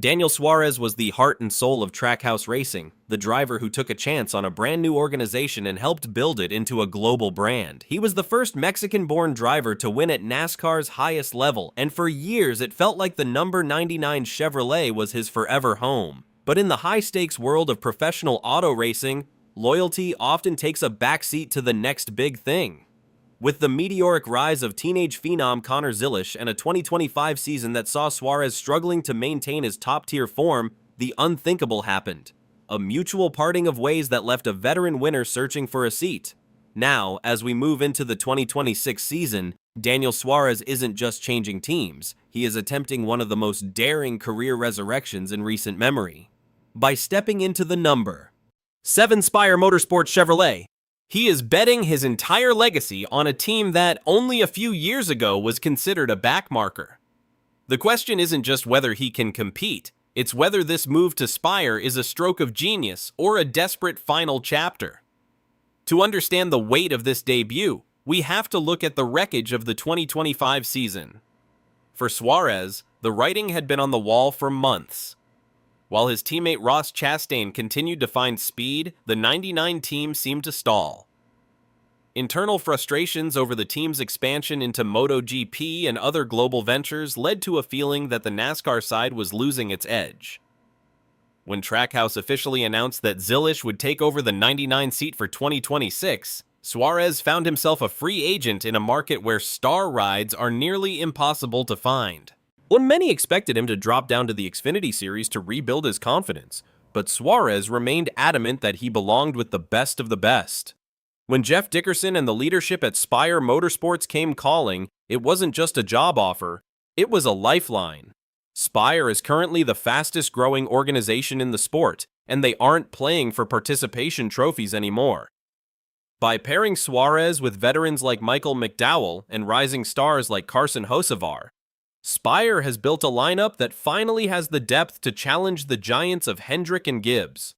Daniel Suárez was the heart and soul of Trackhouse Racing, the driver who took a chance on a brand new organization and helped build it into a global brand. He was the first Mexican-born driver to win at NASCAR's highest level, and for years it felt like the number 99 Chevrolet was his forever home. But in the high-stakes world of professional auto racing, loyalty often takes a backseat to the next big thing. With the meteoric rise of teenage phenom Connor Zilisch and a 2025 season that saw Suarez struggling to maintain his top-tier form, the unthinkable happened. A mutual parting of ways that left a veteran winner searching for a seat. Now, as we move into the 2026 season, Daniel Suárez isn't just changing teams, he is attempting one of the most daring career resurrections in recent memory. By stepping into the number 7 Spire Motorsports Chevrolet, he is betting his entire legacy on a team that only a few years ago was considered a backmarker. The question isn't just whether he can compete, it's whether this move to Spire is a stroke of genius or a desperate final chapter. To understand the weight of this debut, we have to look at the wreckage of the 2025 season. For Suarez, the writing had been on the wall for months. While his teammate Ross Chastain continued to find speed, the 99 team seemed to stall. Internal frustrations over the team's expansion into MotoGP and other global ventures led to a feeling that the NASCAR side was losing its edge. When Trackhouse officially announced that Zilisch would take over the 99 seat for 2026, Suarez found himself a free agent in a market where star rides are nearly impossible to find. When many expected him to drop down to the Xfinity Series to rebuild his confidence, but Suarez remained adamant that he belonged with the best of the best. When Jeff Dickerson and the leadership at Spire Motorsports came calling, it wasn't just a job offer, it was a lifeline. Spire is currently the fastest growing organization in the sport, and they aren't playing for participation trophies anymore. By pairing Suarez with veterans like Michael McDowell and rising stars like Carson Hocevar, Spire has built a lineup that finally has the depth to challenge the giants of Hendrick and Gibbs.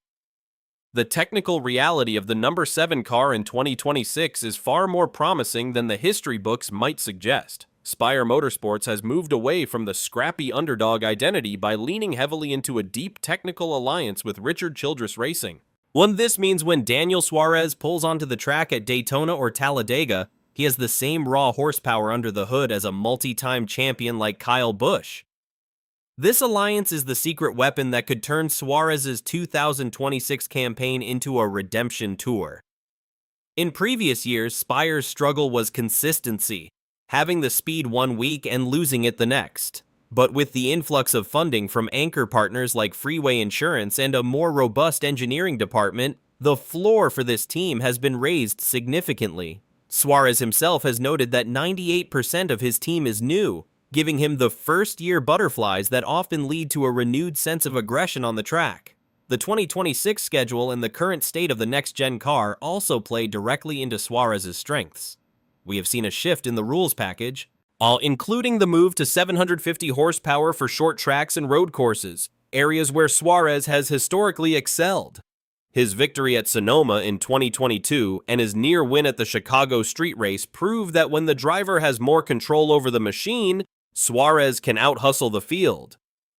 The technical reality of the number 7 car in 2026 is far more promising than the history books might suggest. Spire Motorsports has moved away from the scrappy underdog identity by leaning heavily into a deep technical alliance with Childress Racing. This means when Daniel Suárez pulls onto the track at Daytona or Talladega, he has the same raw horsepower under the hood as a multi-time champion like Kyle Busch. This alliance is the secret weapon that could turn Suarez's 2026 campaign into a redemption tour. In previous years, Spire's struggle was consistency, having the speed one week and losing it the next. But with the influx of funding from anchor partners like Freeway Insurance and a more robust engineering department, the floor for this team has been raised significantly. Suarez himself has noted that 98% of his team is new, giving him the first-year butterflies that often lead to a renewed sense of aggression on the track. The 2026 schedule and the current state of the next-gen car also play directly into Suarez's strengths. We have seen a shift in the rules package, including the move to 750 horsepower for short tracks and road courses, areas where Suarez has historically excelled. His victory at Sonoma in 2022 and his near win at the Chicago street race prove that when the driver has more control over the machine, Suarez can out-hustle the field.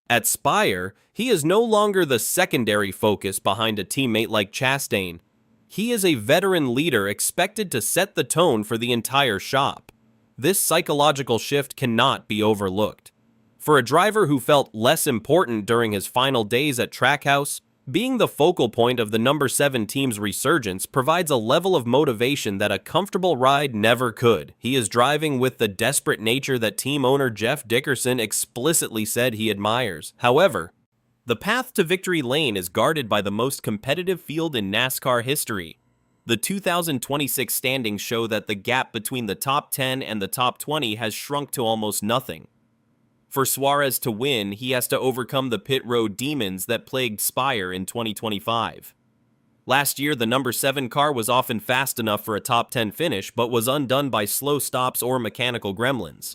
At Spire, he is no longer the secondary focus behind a teammate like Chastain. He is a veteran leader expected to set the tone for the entire shop. This psychological shift cannot be overlooked. For a driver who felt less important during his final days at Trackhouse, being the focal point of the number 7 team's resurgence provides a level of motivation that a comfortable ride never could. He is driving with the desperate nature that team owner Jeff Dickerson explicitly said he admires. However, the path to victory lane is guarded by the most competitive field in NASCAR history. The 2026 standings show that the gap between the top 10 and the top 20 has shrunk to almost nothing. For Suarez to win, he has to overcome the pit road demons that plagued Spire in 2025. Last year, the number 7 car was often fast enough for a top 10 finish, but was undone by slow stops or mechanical gremlins.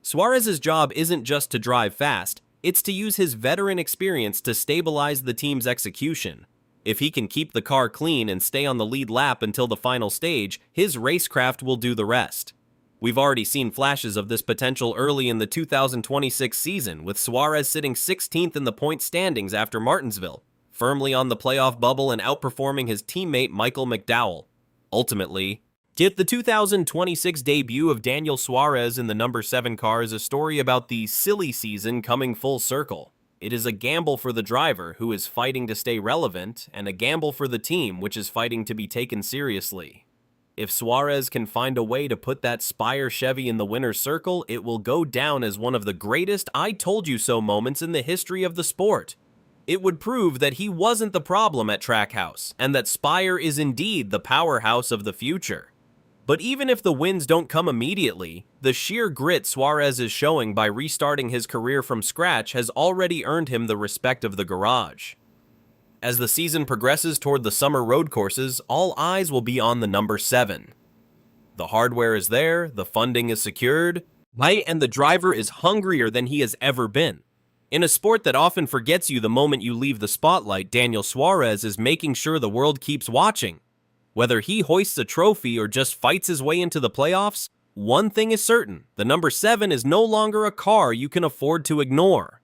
Suarez's job isn't just to drive fast, it's to use his veteran experience to stabilize the team's execution. If he can keep the car clean and stay on the lead lap until the final stage, his racecraft will do the rest. We've already seen flashes of this potential early in the 2026 season, with Suarez sitting 16th in the point standings after Martinsville, firmly on the playoff bubble and outperforming his teammate Michael McDowell. Ultimately, yet the 2026 debut of Daniel Suárez in the number 7 car is a story about the silly season coming full circle. It is a gamble for the driver, who is fighting to stay relevant, and a gamble for the team, which is fighting to be taken seriously. If Suarez can find a way to put that Spire Chevy in the winner's circle, it will go down as one of the greatest "I told you so" moments in the history of the sport. It would prove that he wasn't the problem at Trackhouse, and that Spire is indeed the powerhouse of the future. But even if the wins don't come immediately, the sheer grit Suarez is showing by restarting his career from scratch has already earned him the respect of the garage. As the season progresses toward the summer road courses, all eyes will be on the number 7. The hardware is there, the funding is secured, and the driver is hungrier than he has ever been. In a sport that often forgets you the moment you leave the spotlight, Daniel Suárez is making sure the world keeps watching. Whether he hoists a trophy or just fights his way into the playoffs, one thing is certain: the number 7 is no longer a car you can afford to ignore.